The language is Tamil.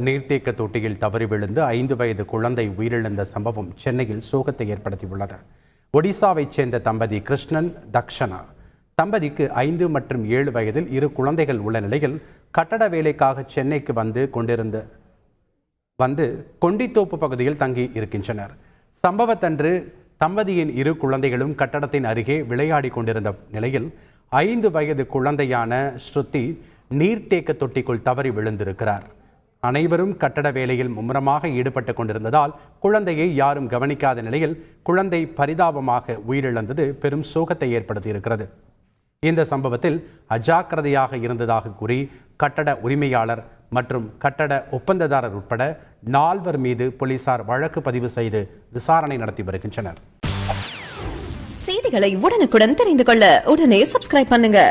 நீர்த்தேக்க தொட்டியில் தவறி விழுந்து 5 வயது குழந்தை உயிரிழந்த சம்பவம் சென்னையில் சோகத்தை ஏற்படுத்தியுள்ளது. ஒடிசாவைச் சேர்ந்த தம்பதி கிருஷ்ணன் தக்ஷனா தம்பதிக்கு 5 மற்றும் 7 வயதில் 2 குழந்தைகள் உள்ள நிலையில் கட்டட வேலைக்காக சென்னைக்கு வந்து கொண்டித்தோப்பு பகுதியில் தங்கி இருக்கின்றனர். சம்பவத்தன்று தம்பதியின் 2 குழந்தைகளும் கட்டடத்தின் அருகே விளையாடி கொண்டிருந்த நிலையில் 5 வயது குழந்தையான ஸ்ருதி நீர்த்தேக்க தொட்டிக்குள் தவறி விழுந்திருக்கிறார். அனைவரும் கட்டட வேலையில் மும்முரமாக ஈடுபட்டு கொண்டிருந்ததால் குழந்தையை யாரும் கவனிக்காத நிலையில் குழந்தை பரிதாபமாக உயிரிழந்தது பெரும் சோகத்தை ஏற்படுத்தியிருக்கிறது. இந்த சம்பவத்தில் அஜாக்கிரதையாக இருந்ததாக கூறி கட்டட உரிமையாளர் மற்றும் கட்டட ஒப்பந்ததாரர் உட்பட 4 மீது போலீசார் வழக்கு பதிவு செய்து விசாரணை நடத்தி வருகின்றனர். செய்திகளை உடனுக்குடன் தெரிந்து கொள்ள உடனே சப்ஸ்கிரைப் பண்ணுங்க.